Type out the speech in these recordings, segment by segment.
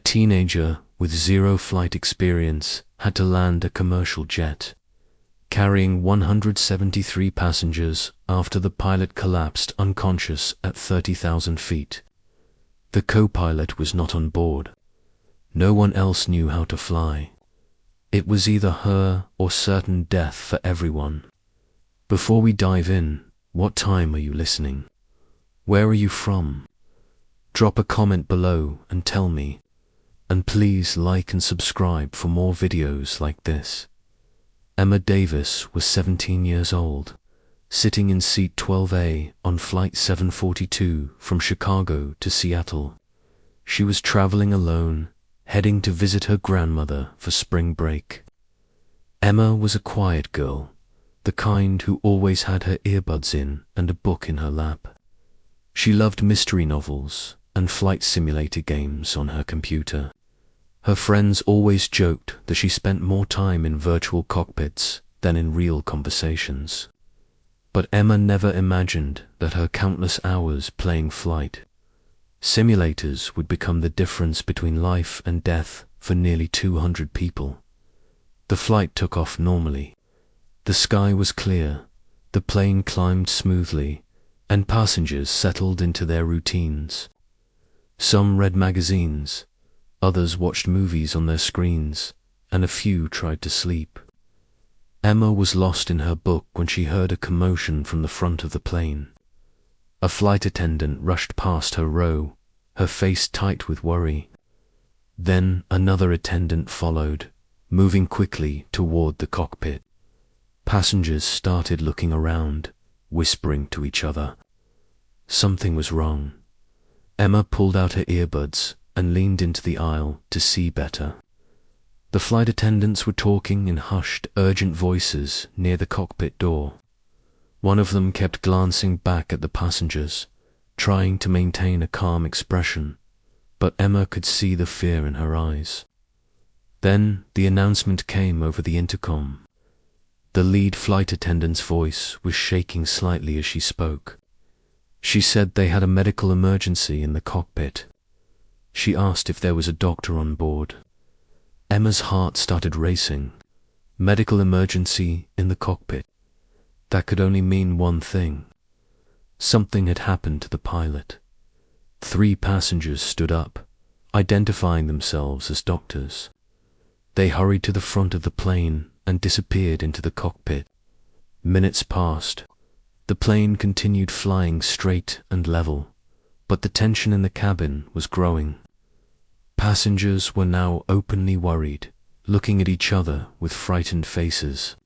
teenager with zero flight experience had to land a commercial jet, carrying 173 passengers after the pilot collapsed unconscious at 30,000 feet. The co-pilot was not on board. No one else knew how to fly. It was either her or certain death for everyone. Before we dive in, what time are you listening? Where are you from? Drop a comment below and tell me. And please like and subscribe for more videos like this. Emma Davis was 17 years old, sitting in seat 12A on Flight 742 from Chicago to Seattle. She was traveling alone, heading to visit her grandmother for spring break. Emma was a quiet girl, the kind who always had her earbuds in and a book in her lap. She loved mystery novels and flight simulator games on her computer. Her friends always joked that she spent more time in virtual cockpits than in real conversations. But Emma never imagined that her countless hours playing flight simulators would become the difference between life and death for nearly 200 people. The flight took off normally. The sky was clear, the plane climbed smoothly, and passengers settled into their routines. Some read magazines, others watched movies on their screens, and a few tried to sleep. Emma was lost in her book when she heard a commotion from the front of the plane. A flight attendant rushed past her row, her face tight with worry. Then another attendant followed, moving quickly toward the cockpit. Passengers started looking around, whispering to each other. Something was wrong. Emma pulled out her earbuds and leaned into the aisle to see better. The flight attendants were talking in hushed, urgent voices near the cockpit door. One of them kept glancing back at the passengers, trying to maintain a calm expression, but Emma could see the fear in her eyes. Then the announcement came over the intercom. The lead flight attendant's voice was shaking slightly as she spoke. She said they had a medical emergency in the cockpit. She asked if there was a doctor on board. Emma's heart started racing. Medical emergency in the cockpit. That could only mean one thing. Something had happened to the pilot. 3 passengers stood up, identifying themselves as doctors. They hurried to the front of the plane and disappeared into the cockpit. Minutes passed. The plane continued flying straight and level, but the tension in the cabin was growing. Passengers were now openly worried, looking at each other with frightened faces.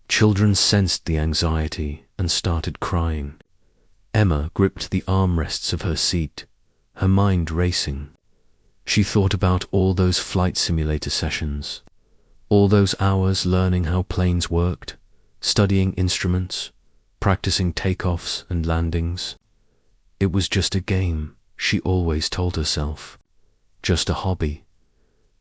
Children sensed the anxiety and started crying. Emma gripped the armrests of her seat, her mind racing. She thought about all those flight simulator sessions, all those hours learning how planes worked, studying instruments, practicing takeoffs and landings. It was just a game, she always told herself. Just a hobby.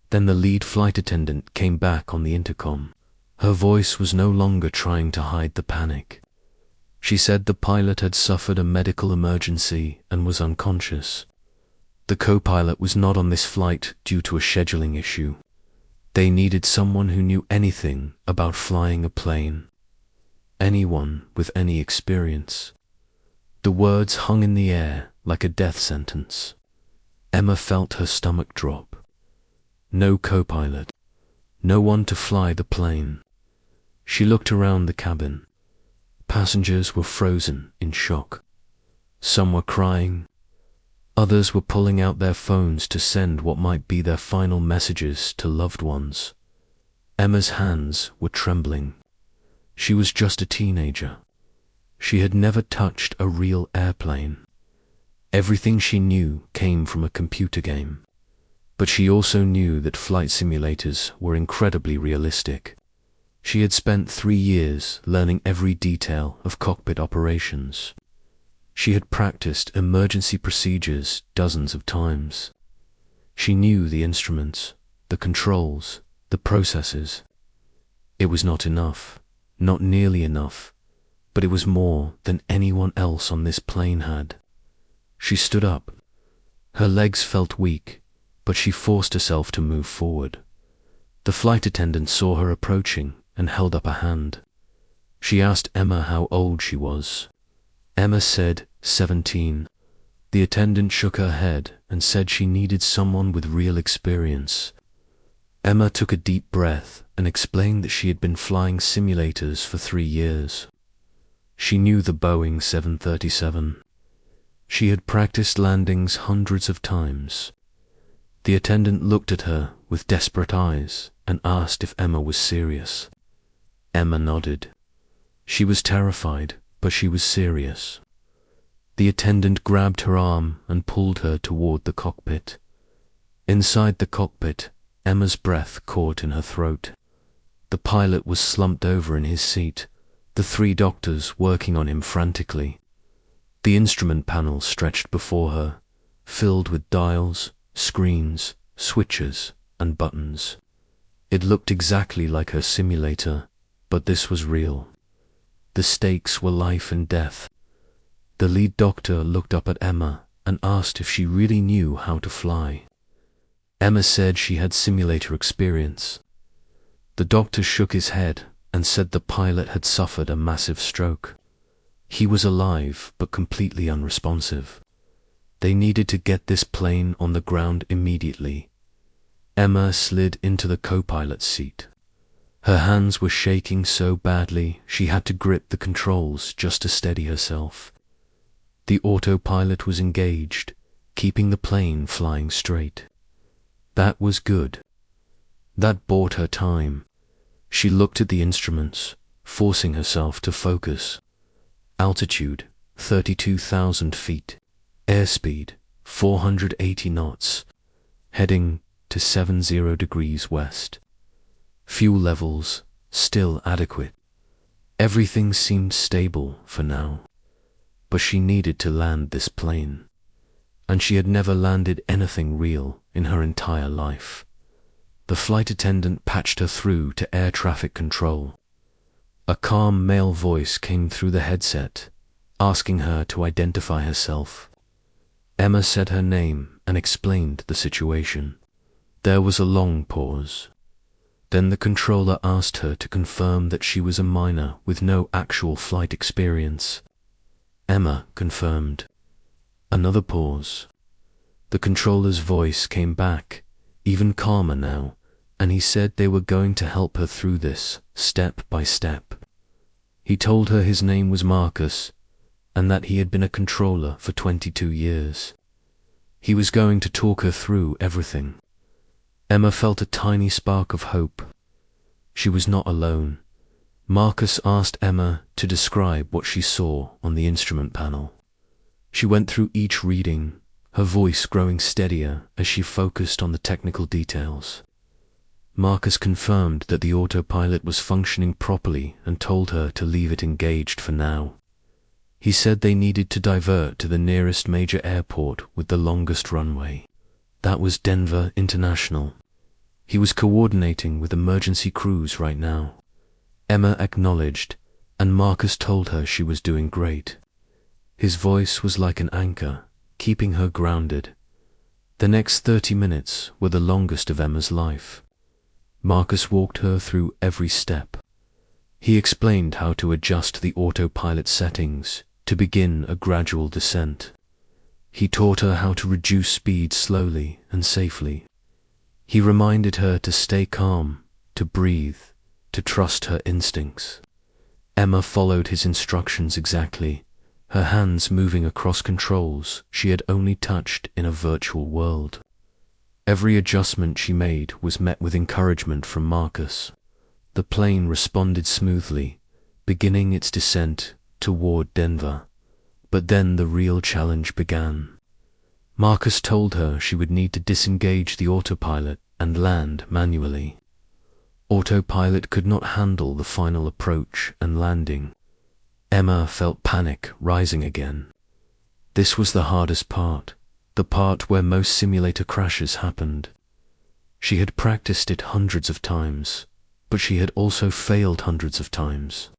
Then the lead flight attendant came back on the intercom. Her voice was no longer trying to hide the panic. She said the pilot had suffered a medical emergency and was unconscious. The co-pilot was not on this flight due to a scheduling issue. They needed someone who knew anything about flying a plane. Anyone with any experience. The words hung in the air like a death sentence. Emma felt her stomach drop. No co-pilot. No one to fly the plane. She looked around the cabin. Passengers were frozen in shock. Some were crying. Others were pulling out their phones to send what might be their final messages to loved ones. Emma's hands were trembling. She was just a teenager. She had never touched a real airplane. Everything she knew came from a computer game. But she also knew that flight simulators were incredibly realistic. She had spent 3 years learning every detail of cockpit operations. She had practiced emergency procedures dozens of times. She knew the instruments, the controls, the processes. It was not enough, not nearly enough, but it was more than anyone else on this plane had. She stood up. Her legs felt weak, but she forced herself to move forward. The flight attendant saw her approaching and held up a hand. She asked Emma how old she was. Emma said 17. The attendant shook her head and said she needed someone with real experience. Emma took a deep breath and explained that she had been flying simulators for 3 years. She knew the Boeing 737. She had practiced landings hundreds of times. The attendant looked at her with desperate eyes and asked if Emma was serious. Emma nodded. She was terrified, but she was serious. The attendant grabbed her arm and pulled her toward the cockpit. Inside the cockpit, Emma's breath caught in her throat. The pilot was slumped over in his seat, the 3 doctors working on him frantically. The instrument panel stretched before her, filled with dials, screens, switches, and buttons. It looked exactly like her simulator, but this was real. The stakes were life and death. The lead doctor looked up at Emma and asked if she really knew how to fly. Emma said she had simulator experience. The doctor shook his head and said the pilot had suffered a massive stroke. He was alive but completely unresponsive. They needed to get this plane on the ground immediately. Emma slid into the co-pilot's seat. Her hands were shaking so badly she had to grip the controls just to steady herself. The autopilot was engaged, keeping the plane flying straight. That was good. That bought her time. She looked at the instruments, forcing herself to focus. Altitude, 32,000 feet. Airspeed, 480 knots. Heading to 70 degrees west. Fuel levels, still adequate. Everything seemed stable for now. But she needed to land this plane. And she had never landed anything real in her entire life. The flight attendant patched her through to air traffic control. A calm male voice came through the headset, asking her to identify herself. Emma said her name and explained the situation. There was a long pause. Then the controller asked her to confirm that she was a minor with no actual flight experience. Emma confirmed. Another pause. The controller's voice came back, even calmer now, and he said they were going to help her through this, step by step. He told her his name was Marcus, and that he had been a controller for 22 years. He was going to talk her through everything. Emma felt a tiny spark of hope. She was not alone. Marcus asked Emma to describe what she saw on the instrument panel. She went through each reading, her voice growing steadier as she focused on the technical details. Marcus confirmed that the autopilot was functioning properly and told her to leave it engaged for now. He said they needed to divert to the nearest major airport with the longest runway. That was Denver International. He was coordinating with emergency crews right now. Emma acknowledged, and Marcus told her she was doing great. His voice was like an anchor, keeping her grounded. The next 30 minutes were the longest of Emma's life. Marcus walked her through every step. He explained how to adjust the autopilot settings to begin a gradual descent. He taught her how to reduce speed slowly and safely. He reminded her to stay calm, to breathe, to trust her instincts. Emma followed his instructions exactly, her hands moving across controls she had only touched in a virtual world. Every adjustment she made was met with encouragement from Marcus. The plane responded smoothly, beginning its descent toward Denver. But then the real challenge began. Marcus told her she would need to disengage the autopilot and land manually. Autopilot could not handle the final approach and landing. Emma felt panic rising again. This was the hardest part, the part where most simulator crashes happened. She had practiced it hundreds of times, but she had also failed hundreds of times.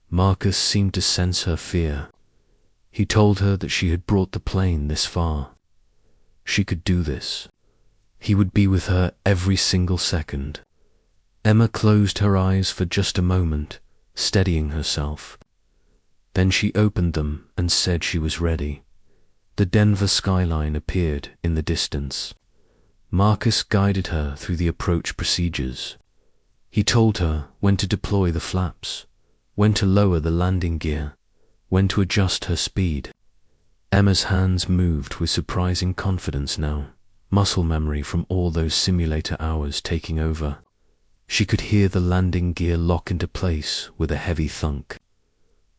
Marcus seemed to sense her fear. He told her that she had brought the plane this far. She could do this. He would be with her every single second. Emma closed her eyes for just a moment, steadying herself. Then she opened them and said she was ready. The Denver skyline appeared in the distance. Marcus guided her through the approach procedures. He told her when to deploy the flaps, when to lower the landing gear, when to adjust her speed. Emma's hands moved with surprising confidence now, muscle memory from all those simulator hours taking over. She could hear the landing gear lock into place with a heavy thunk.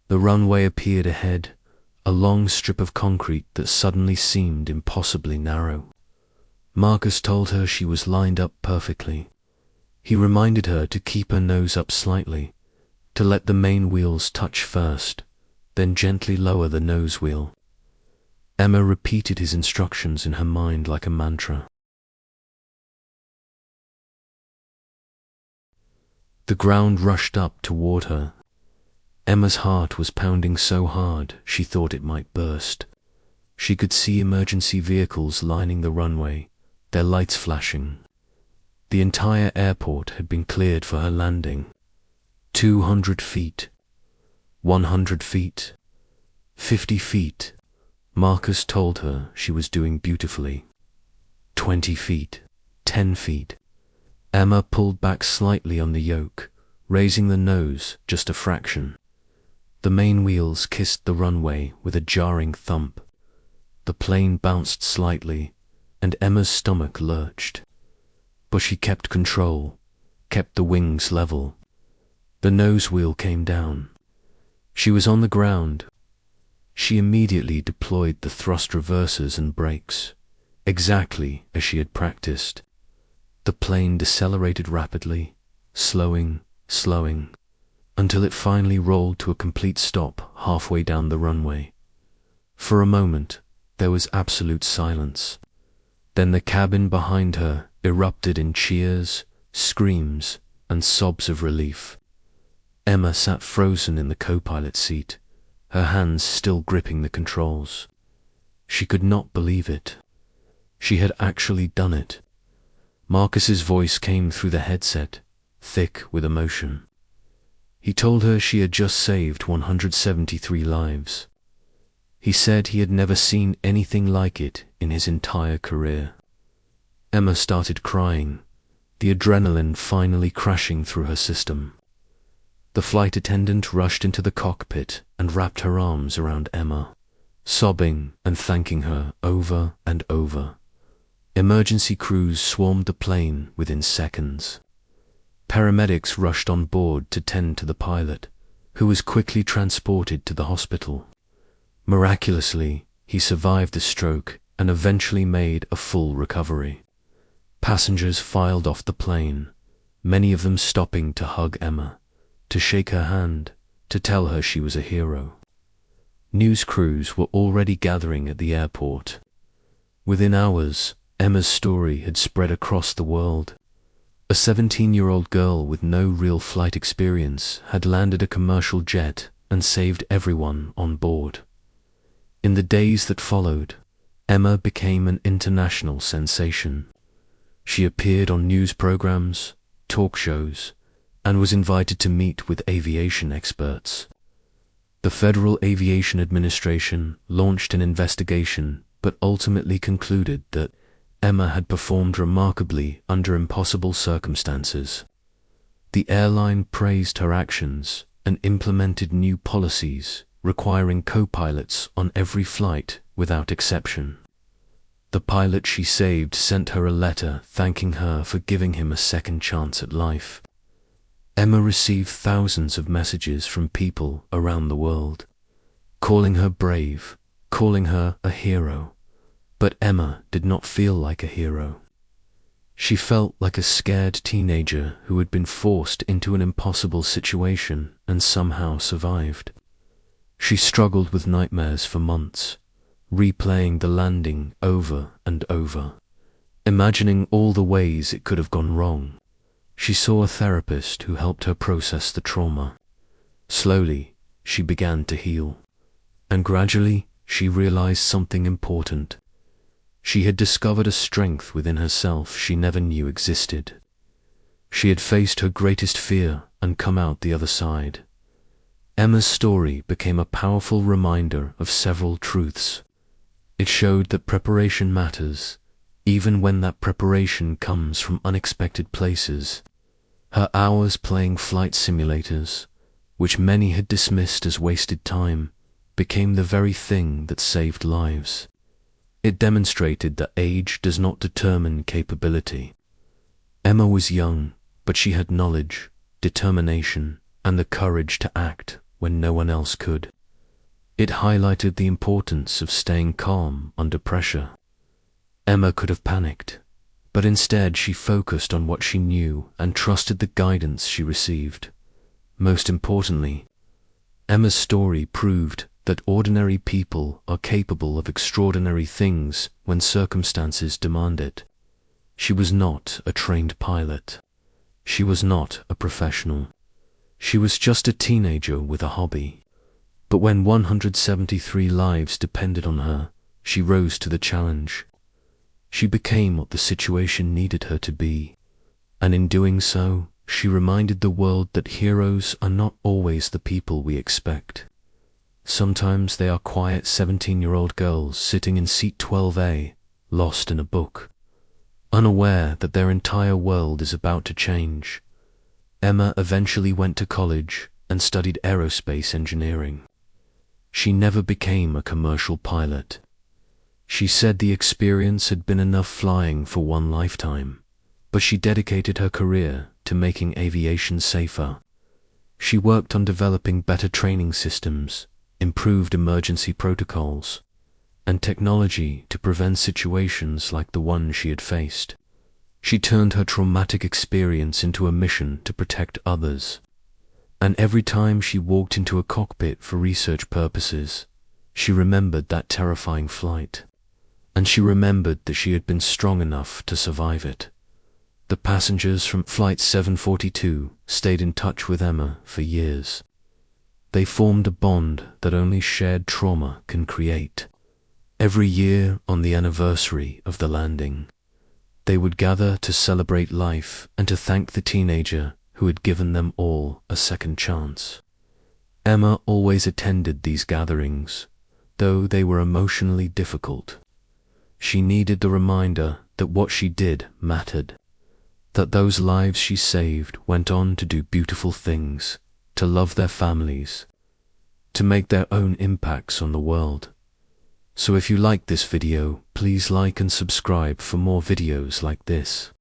The runway appeared ahead, a long strip of concrete that suddenly seemed impossibly narrow. Marcus told her she was lined up perfectly. He reminded her to keep her nose up slightly, to let the main wheels touch first, then gently lower the nose wheel. Emma repeated his instructions in her mind like a mantra. The ground rushed up toward her. Emma's heart was pounding so hard she thought it might burst. She could see emergency vehicles lining the runway, their lights flashing. The entire airport had been cleared for her landing. 200 feet, 100 feet, 50 feet. Marcus told her she was doing beautifully. 20 feet, 10 feet. Emma pulled back slightly on the yoke, raising the nose just a fraction. The main wheels kissed the runway with a jarring thump. The plane bounced slightly, and Emma's stomach lurched. But she kept control, kept the wings level. The nose wheel came down. She was on the ground. She immediately deployed the thrust reversers and brakes, exactly as she had practiced. The plane decelerated rapidly, slowing, until it finally rolled to a complete stop halfway down the runway. For a moment, there was absolute silence. Then the cabin behind her erupted in cheers, screams, and sobs of relief. Emma sat frozen in the co-pilot seat, her hands still gripping the controls. She could not believe it. She had actually done it. Marcus's voice came through the headset, thick with emotion. He told her she had just saved 173 lives. He said he had never seen anything like it in his entire career. Emma started crying, the adrenaline finally crashing through her system. The flight attendant rushed into the cockpit and wrapped her arms around Emma, sobbing and thanking her over and over. Emergency crews swarmed the plane within seconds. Paramedics rushed on board to tend to the pilot, who was quickly transported to the hospital. Miraculously, he survived the stroke and eventually made a full recovery. Passengers filed off the plane, many of them stopping to hug Emma, to shake her hand, to tell her she was a hero. News crews were already gathering at the airport. Within hours, Emma's story had spread across the world. A 17-year-old girl with no real flight experience had landed a commercial jet and saved everyone on board. In the days that followed, Emma became an international sensation. She appeared on news programs, talk shows, and was invited to meet with aviation experts. The Federal Aviation Administration launched an investigation but ultimately concluded that Emma had performed remarkably under impossible circumstances. The airline praised her actions and implemented new policies requiring co-pilots on every flight without exception. The pilot she saved sent her a letter thanking her for giving him a second chance at life. Emma received thousands of messages from people around the world, calling her brave, calling her a hero. But Emma did not feel like a hero. She felt like a scared teenager who had been forced into an impossible situation and somehow survived. She struggled with nightmares for months, replaying the landing over and over, imagining all the ways it could have gone wrong. She saw a therapist who helped her process the trauma. Slowly, she began to heal, and gradually she realized something important. She had discovered a strength within herself she never knew existed. She had faced her greatest fear and come out the other side. Emma's story became a powerful reminder of several truths. It showed that preparation matters, even when that preparation comes from unexpected places. Her hours playing flight simulators, which many had dismissed as wasted time, became the very thing that saved lives. It demonstrated that age does not determine capability. Emma was young, but she had knowledge, determination, and the courage to act when no one else could. It highlighted the importance of staying calm under pressure. Emma could have panicked, but instead she focused on what she knew and trusted the guidance she received. Most importantly, Emma's story proved that ordinary people are capable of extraordinary things when circumstances demand it. She was not a trained pilot. She was not a professional. She was just a teenager with a hobby. But when 173 lives depended on her, she rose to the challenge. She became what the situation needed her to be, and in doing so, she reminded the world that heroes are not always the people we expect. Sometimes they are quiet 17-year-old girls sitting in seat 12A, lost in a book, unaware that their entire world is about to change. Emma eventually went to college and studied aerospace engineering. She never became a commercial pilot. She said the experience had been enough flying for one lifetime, but she dedicated her career to making aviation safer. She worked on developing better training systems, improved emergency protocols, and technology to prevent situations like the one she had faced. She turned her traumatic experience into a mission to protect others. And every time she walked into a cockpit for research purposes, she remembered that terrifying flight. And she remembered that she had been strong enough to survive it. The passengers from Flight 742 stayed in touch with Emma for years. They formed a bond that only shared trauma can create. Every year on the anniversary of the landing, they would gather to celebrate life and to thank the teenager who had given them all a second chance. Emma always attended these gatherings, though they were emotionally difficult. She needed the reminder that what she did mattered, that those lives she saved went on to do beautiful things, to love their families, to make their own impacts on the world. So if you like this video, please like and subscribe for more videos like this.